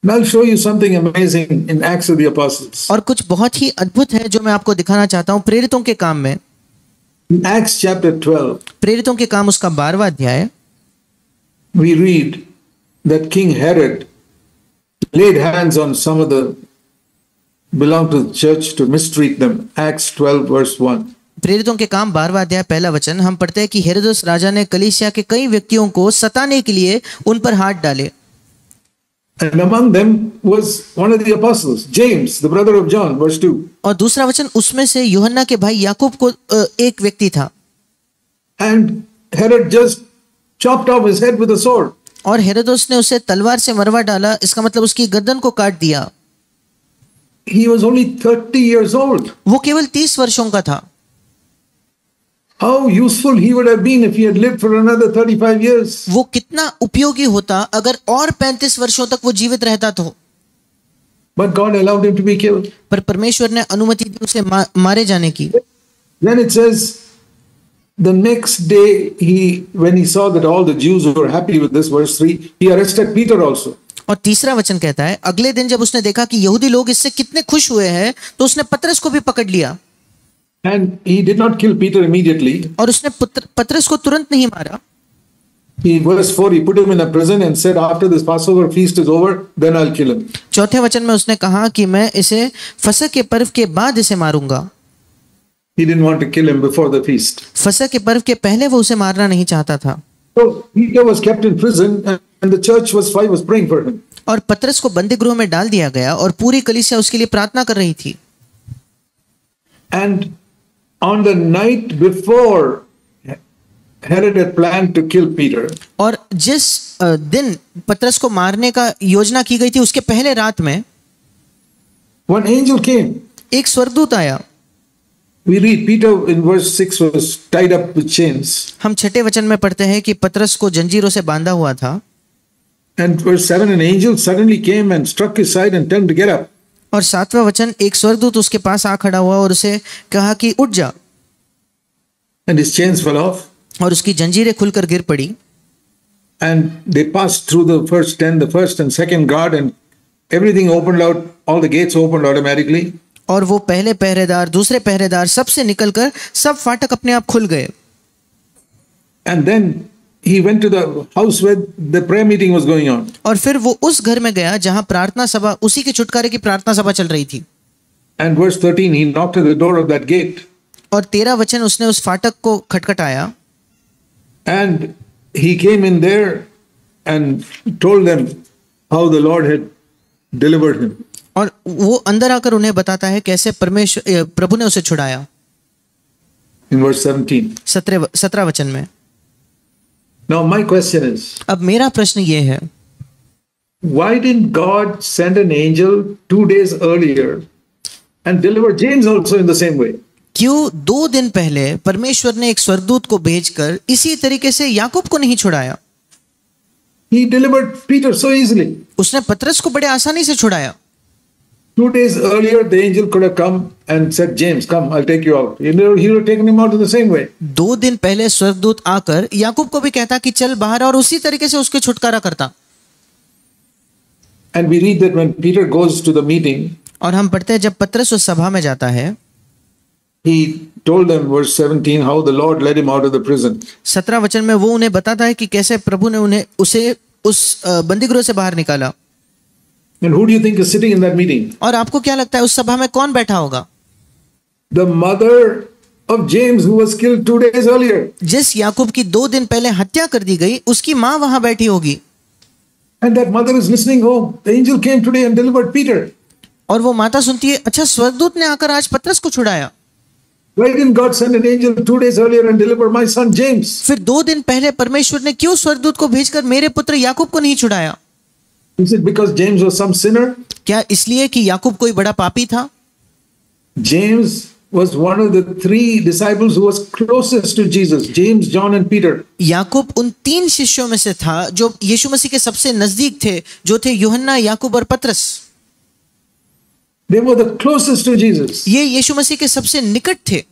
Now I'll show you something amazing in Acts of the Apostles. और कुछ बहुत ही अद्भुत है जो मैं आपको दिखाना चाहता हूँ प्रेरितों के काम में। In Acts chapter 12, प्रेरितों के काम उसका 12वां अध्याय, we read that King Herod laid hands on some of the belong to the church to mistreat them. Acts 12 verse 1. प्रेरितों के काम 12वां अध्याय पहला वचन हम पढ़ते हैं कि हेरोदेस राजा ने कलीसिया के कई व्यक्तियों को सताने के लिए उन पर हाथ डाले। And among them was one of the apostles, James, the brother of John, verse 2. और दूसरा वचन उसमें से यूहन्ना के भाई याकूब को एक व्यक्ति था। And Herod just chopped off his head with a sword. और हेरोदेस ने उसे तलवार से मरवा डाला, इसका मतलब उसकी गर्दन को काट दिया। He was only 30 years old. वो केवल 30 वर्षों का था। How useful he would have been if he had lived for another 35 years. वो कितना उपयोगी होता अगर और 35 वर्षों तक वो जीवित रहता तो। But God allowed him to be killed. पर परमेश्वर ने अनुमति दी उसे मारे जाने की। Then it says, the next day when he saw that all the Jews were happy with this, verse 3, he arrested Peter also. और तीसरा वचन कहता है, अगले दिन जब उसने देखा कि यहूदी लोग इससे कितने खुश हुए हैं तो उसने पतरस को भी पकड़ लिया। And he did not kill Peter immediately. और उसने पतरस को तुरंत नहीं मारा। Verse 4, he put him in a prison and said, after this Passover feast is over, then I'll kill him. चौथे वचन में उसने कहा कि मैं इसे फसह के पर्व के बाद इसे मारूंगा। He didn't want to kill him before the feast. फसह के पर्व के पहले वो उसे मारना नहीं चाहता था। So Peter was kept in prison and the church was praying for him. और पतरस को बंदी गृह में डाल दिया गया और पूरी कलीसिया उसके लिए प्रार्थना कर रही थी। And on the night before, Herod had planned to kill Peter. और जिस दिन पतरस को मारने का योजना की गई थी उसके पहले रात में one angel came. एक स्वर्गदूत आया। We read Peter in verse 6 was tied up with chains. हम छठे वचन में पढ़ते हैं कि पतरस को जंजीरों से बांधा हुआ था। And verse 7, an angel suddenly came and struck his side and told him to get up. और सातवां वचन, एक स्वर्गदूत उसके पास आ खड़ा हुआ और उसे कहा कि उठ जा। And his chains fell off. और उसकी जंजीरें खुलकर गिर पड़ी। And they passed through the first and second guard, and everything opened out, all the gates opened automatically. और वो पहले पहरेदार, दूसरे पहरेदार, सबसे निकलकर सब फाटक अपने आप खुल गए। And then he went to the house where the prayer meeting was going on. और फिर वो उस घर में गया जहां प्रार्थना सभा, उसी के छुटकारे की प्रार्थना सभा चल रही थी। And verse 13, he knocked at the door of that gate. और 13 वचन, उसने उस फाटक को खटखटाया। And he came in there and told them how the Lord had delivered him. और वो अंदर आकर उन्हें बताता है कैसे प्रभु ने उसे छुड़ाया। In verse 17. 17 वचन में। Now my question is, अब मेरा प्रश्न ये है, why didn't God send an angel 2 days earlier and deliver James also in the same way? क्यों 2 दिन पहले परमेश्वर ने एक स्वर्गदूत को भेजकर इसी तरीके से याकूब को नहीं छुड़ाया? He delivered Peter so easily. उसने पतरस को बड़े आसानी से छुड़ाया। 2 days earlier, the angel could have come and said, James, come, I'll take you out. He would have taken him out in the same way. 2 दिन पहले स्वर्गदूत आकर याकूब को भी कहता कि चल बाहर, और उसी तरीके से उसके छुटकारा करता। And we read that when Peter goes to the meeting, और हम पढ़ते हैं जब पतरस उस सभा में जाता है, he told them, verse 17, how the Lord led him out of the prison. 17 वचन में वो उन्हें बताता है कि कैसे प्रभु ने उसे उस बंदीगृह से बाहर निकाला। And who do you think is sitting in that meeting? और आपको क्या लगता है उस सभा में कौन बैठा होगा? The mother of James who was killed 2 days earlier. जिस याकूब की 2 दिन पहले हत्या कर दी गई, उसकी माँ वहां बैठी होगी। And that mother is listening, oh, the angel came today and delivered Peter. और वो माता सुनती है, अच्छा स्वर्गदूत ने आकर आज पतरस को छुड़ाया। Why didn't God send an angel 2 days earlier and deliver my son James? फिर 2 दिन पहले परमेश्वर ने क्यों स्वर्गदूत को भेजकर मेरे पुत्र याकूब को नहीं छुड़ाया? Is it because James was some sinner? क्या इसलिए कि याकूब कोई बड़ा पापी था? James was one of the 3 disciples who was closest to Jesus, James, John and Peter. याकूब उन 3 शिष्यों में से था जो यीशु मसीह के सबसे नजदीक थे, जो थे यूहन्ना, याकूब और पतरस। They were the closest to Jesus. ये यीशु मसीह के सबसे निकट थे।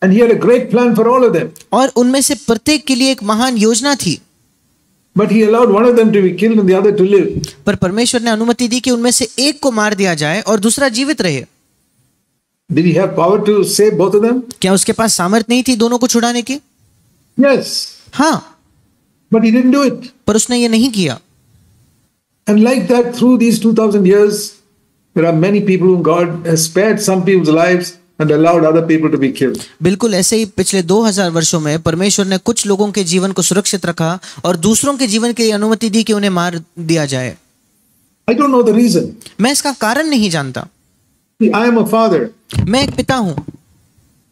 And he had a great plan for all of them. और उनमें से प्रत्येक के लिए एक महान योजना थी। But he allowed one of them to be killed and the other to live. पर परमेश्वर ने अनुमति दी कि उनमें से एक को मार दिया जाए और दूसरा जीवित रहे। Did he have power to save both of them? क्या उसके पास सामर्थ नहीं थी दोनों को छुड़ाने की? Yes. हाँ, But he didn't do it. पर उसने ये नहीं किया। And like that, through these 2000 years, there are many people whom God has spared some people's lives and allowed other people to be killed. बिल्कुल ऐसे ही पिछले 2000 वर्षों में परमेश्वर ने कुछ लोगों के जीवन को सुरक्षित रखा और दूसरों के जीवन की अनुमति दी कि उन्हें मार दिया जाए। I don't know the reason. मैं इसका कारण नहीं जानता। I am a father. मैं एक पिता हूं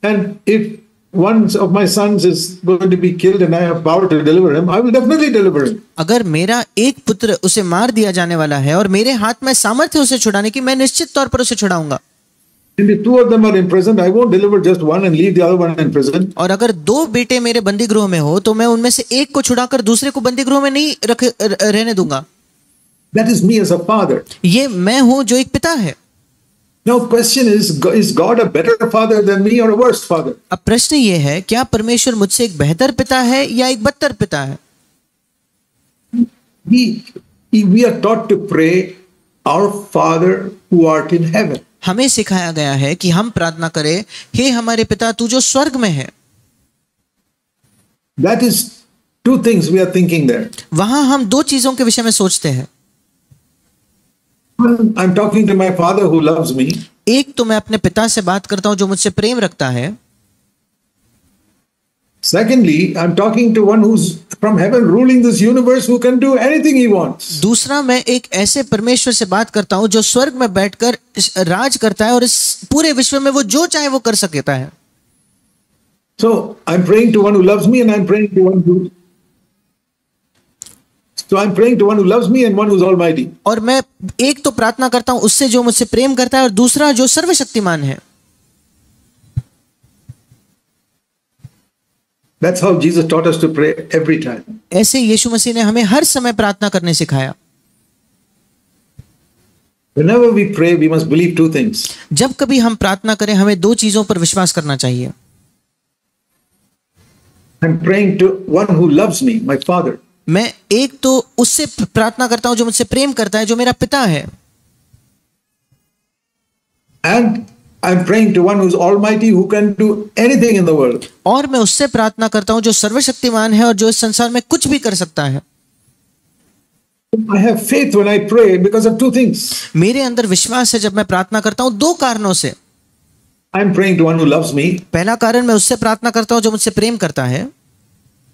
And if one of my sons is going to be killed and I have power to deliver him, I will definitely deliver him. अगर मेरा एक पुत्र उसे मार दिया जाने वाला है और मेरे हाथ में सामर्थ्य उसे छुड़ाने की, मैं निश्चित तौर पर उसे छुड़ाऊंगा। And if two of them are imprisoned, I won't deliver just one and leave the other one in prison. और अगर दो बेटे मेरे बंदी गृह में हो तो मैं उनमें से एक को छुड़ाकर दूसरे को बंदी गृह में नहीं रहने दूंगा। That is me as a father. ये मैं हूं जो एक पिता है। Now question is God a better father than me or a worse father? अब प्रश्न ये है, क्या परमेश्वर मुझसे एक बेहतर पिता है या एक बदतर पिता है? We are taught to pray, our Father who art in heaven. हमें सिखाया गया है कि हम प्रार्थना करें, हे हमारे पिता तू जो स्वर्ग में है। That is two things we are thinking there. वहां हम दो चीजों के विषय में सोचते हैं। I'm talking to my father who loves me. एक तो मैं अपने पिता से बात करता हूं जो मुझसे प्रेम रखता है। Secondly, I'm talking to one who's from heaven ruling this universe who can do anything he wants. दूसरा, मैं एक ऐसे परमेश्वर से बात करता हूं जो स्वर्ग में बैठकर राज करता है और इस पूरे विश्व में वो जो चाहे वो कर सकता है। So I'm praying to one who loves me and I'm praying to one who loves me and one who's almighty. और मैं एक तो प्रार्थना करता हूं उससे जो मुझसे प्रेम करता है और दूसरा जो सर्वशक्तिमान है। That's how Jesus taught us to pray every time. ऐसे यीशु मसीह ने हमें हर समय प्रार्थना करने सिखाया। Whenever we pray, we must believe two things. जब कभी हम प्रार्थना करें हमें दो चीजों पर विश्वास करना चाहिए। I'm praying to one who loves me, my Father. मैं एक तो उससे प्रार्थना करता हूं जो मुझसे प्रेम करता है, जो मेरा पिता है। And I'm praying to one who's almighty who can do anything in the world. और मैं उससे प्रार्थना करता हूं जो सर्वशक्तिमान है और जो इस संसार में कुछ भी कर सकता है। I have faith when I pray because of two things. मेरे अंदर विश्वास है जब मैं प्रार्थना करता हूं दो कारणों से। I'm praying to one who loves me. पहला कारण, मैं उससे प्रार्थना करता हूं जो मुझसे प्रेम करता है।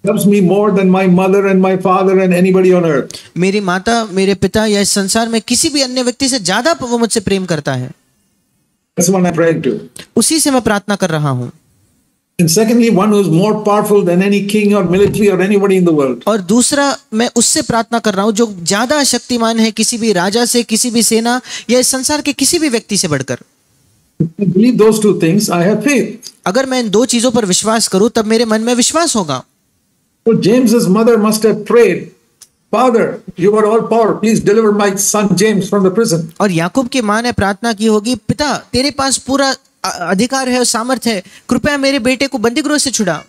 Loves me more than my mother and my father and anybody on earth. मेरी माता, मेरे पिता या इस संसार में किसी भी अन्य व्यक्ति से ज्यादा वो मुझसे प्रेम करता है। That's what I'm praying to. उसी से मैं प्रार्थना कर रहा हूं। And secondly, one who is more powerful than any king or military or anybody in the world. और दूसरा, मैं उससे प्रार्थना कर रहा हूं जो ज्यादा शक्तिमान है किसी भी राजा से, किसी भी सेना या इस संसार के किसी भी व्यक्ति से बढ़कर। If I believe those two things, I have faith. अगर मैं इन दो चीजों पर विश्वास करूं तब मेरे मन में विश्वास होगा। So James's mother must have prayed, Father, you are all power. Please deliver my son James from the prison. और याकूब की मां ने प्रार्थना की होगी, पिता तेरे पास पूरा अधिकार है और सामर्थ्य है, कृपया मेरे बेटे को बंदीगृह से छुड़ा।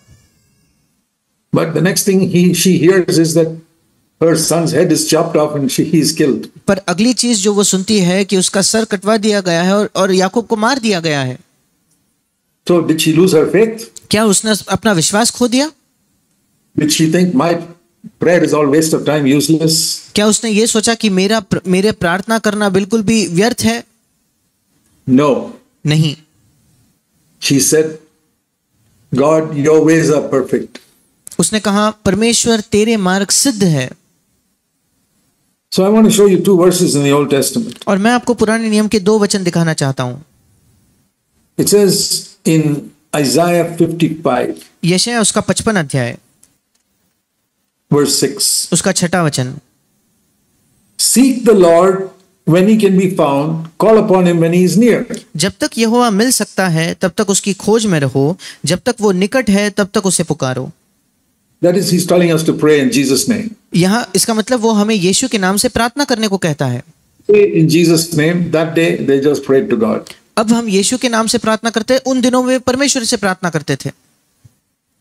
But the next thing she hears is that her son's head is chopped off and he is killed. पर अगली चीज जो वो सुनती है कि उसका सर कटवा दिया गया है और याकूब को मार दिया गया है। So did she lose her faith? क्या उसने अपना विश्वास खो दिया? Did she think my prayer is all waste of time, useless? क्या उसने ये सोचा कि मेरे प्रार्थना करना बिल्कुल भी व्यर्थ है? No. नहीं। She said, God, your ways are perfect. उसने कहा, परमेश्वर तेरे मार्ग सिद्ध है। So I want to show you two verses in the Old Testament. और मैं आपको पुराने नियम के दो वचन दिखाना चाहता हूं। It says in Isaiah 55, यशायाह उसका 55 अध्याय verse 6. उसका 6वां वचन। Seek the Lord when he can be found, call upon him when he is near. जब तक यहोवा मिल सकता है तब तक उसकी खोज में रहो, जब तक वो निकट है तब तक उसे पुकारो। That is, he's telling us to pray in Jesus' name. यहाँ इसका मतलब वो हमें यीशु के नाम से प्रार्थना करने को कहता है। Pray in Jesus' name. That day they just prayed to God. अब हम यीशु के नाम से प्रार्थना करते हैं, उन दिनों में परमेश्वर से प्रार्थना करते थे।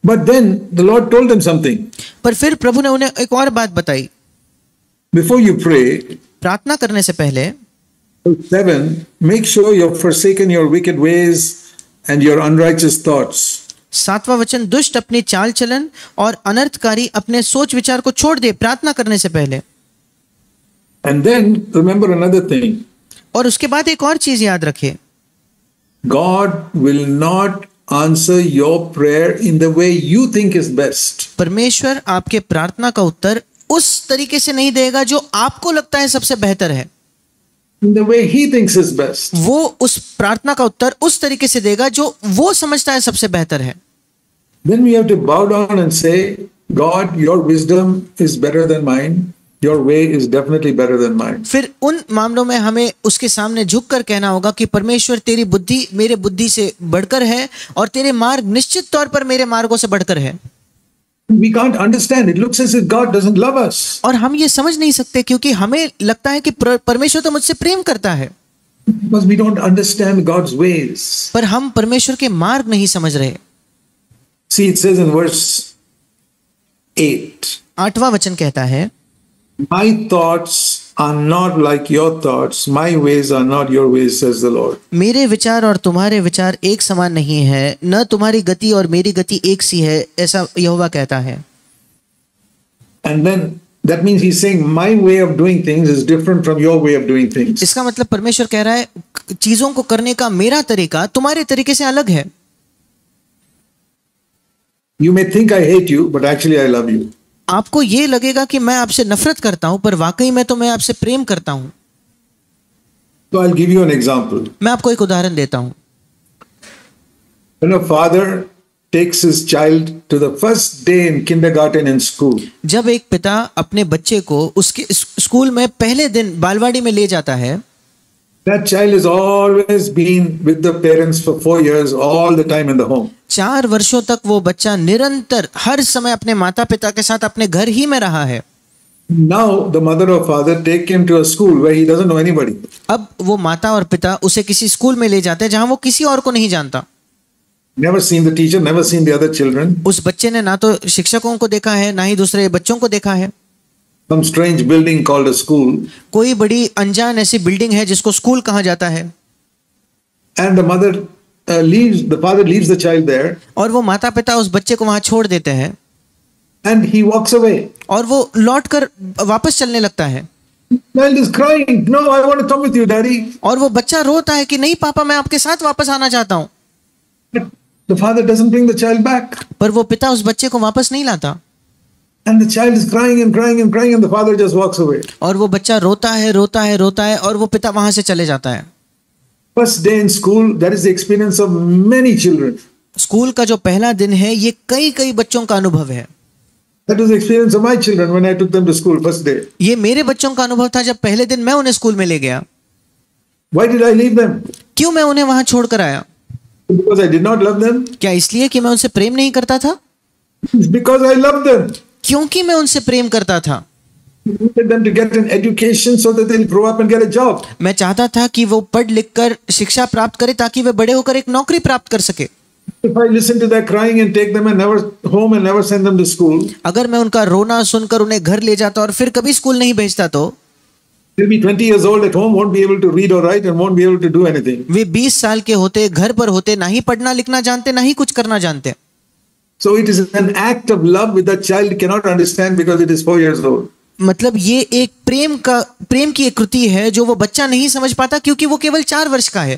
But then the Lord told them something. पर फिर प्रभु ने उन्हें एक और बात बताई। Before you pray, प्रार्थना करने से पहले 7, make sure you've forsaken your wicked ways and your unrighteous thoughts. 7वां वचन, दुष्ट अपनी चाल चलन और अनर्थकारी अपने सोच विचार को छोड़ दे प्रार्थना करने से पहले। And then remember another thing. और उसके बाद एक और चीज याद रखिए, God will not answer your prayer in the way you think is best. परमेश्वर आपके प्रार्थना का उत्तर उस तरीके से नहीं देगा जो आपको लगता है सबसे बेहतर है। In the way he thinks is best. वो उस प्रार्थना का उत्तर उस तरीके से देगा जो वो समझता है सबसे बेहतर है। Then we have to bow down and say, God, your wisdom is better than mine. Your way is definitely better than mine. फिर उन मामलों में हमें उसके सामने झुककर कहना होगा कि परमेश्वर तेरी बुद्धि मेरे बुद्धि से बढ़कर है और तेरे मार्ग निश्चित तौर पर मेरे मार्गों से बढ़कर है। We can't understand. It looks as if God doesn't love us. और हम ये समझ नहीं सकते क्योंकि हमें लगता है कि परमेश्वर तो मुझसे प्रेम करता है, Because we don't understand God's ways. पर हम परमेश्वर के मार्ग नहीं समझ रहे। See, it says in verse 8, 8वां वचन कहता है, My thoughts are not like your thoughts. My ways are not your ways, says the Lord. मेरे विचार और तुम्हारे विचार एक समान नहीं है, न तुम्हारी गति और मेरी गति एक सी है, ऐसा यहोवा कहता है। And then that means he's saying, My way of doing things is different from your way of doing things. इसका मतलब परमेश्वर कह रहा है चीजों को करने का मेरा तरीका तुम्हारे तरीके से अलग है। You may think I hate you, but actually I love you. आपको ये लगेगा कि मैं आपसे नफरत करता हूं, पर वाकई में तो मैं आपसे प्रेम करता हूं। So I'll give you an example. मैं आपको एक उदाहरण देता हूं। When a father takes his child to the first day in kindergarten in school, जब एक पिता अपने बच्चे को उसके स्कूल में पहले दिन बालवाड़ी में ले जाता है, that child has always been with the parents for 4 years, all the time in the home. 4 वर्षों तक वो बच्चा निरंतर हर समय अपने माता पिता के साथ अपने घर ही में रहा है। Now the mother or father take him to a school where he doesn't know anybody. अब वो माता और पिता उसे किसी स्कूल में ले जाते हैं जहां वो किसी और को नहीं जानता। Never seen the teacher, never seen the other children. उस बच्चे ने ना तो शिक्षकों को देखा है, ना ही दूसरे बच्चों को देखा है। Some strange building called a school. कोई बड़ी अनजान ऐसी बिल्डिंग है जिसको स्कूल कहा जाता है। And the mother the father leaves the child there. और वो माता पिता उस बच्चे को वहां छोड़ देते हैं। And he walks away. और वो लौटकर वापस चलने लगता है। Child is crying. No, I want to come with you, Daddy. और वो बच्चा रोता है कि नहीं पापा, मैं आपके साथ वापस आना चाहता हूँ। But the father doesn't bring the child back. पर वो पिता उस बच्चे को वापस नहीं लाता। And the child is crying and crying and crying, and the father just walks away. और वो बच्चा रोता है रोता है रोता है और वो पिता वहां से चले जाता है। First day in school, that is the experience of many children. School का जो पहला दिन है ये कई बच्चों का अनुभव है। That was the experience of my children when I took them to school first day. ये मेरे बच्चों का अनुभव था जब पहले दिन मैं उन्हें स्कूल में ले गया। Why did I leave them? क्यों मैं उन्हें वहां छोड़कर आया? Because I did not love them? क्या इसलिए कि मैं उनसे प्रेम नहीं करता था? It's because I loved them. क्योंकि मैं उनसे प्रेम करता था। I wanted them to get an education so that they'll grow up and get a job. मैं चाहता था कि वो पढ़ लिख कर शिक्षा प्राप्त करे ताकि वे बड़े होकर एक नौकरी प्राप्त कर सके। If I listen to their crying and take them and never home and never send them to school, अगर मैं उनका रोना सुनकर उन्हें घर ले जाता और फिर कभी स्कूल नहीं भेजता तो they'll be 20 years old at home, won't be able to read or write and won't be able to do anything. वे 20 साल के होते, घर पर होते, ना ही पढ़ना लिखना जानते, ना ही कुछ करना जानते। So it is an act of love which the child cannot understand because it is 4 years old. मतलब ये एक प्रेम की एक कृति है जो वो बच्चा नहीं समझ पाता क्योंकि वो केवल 4 वर्ष का है।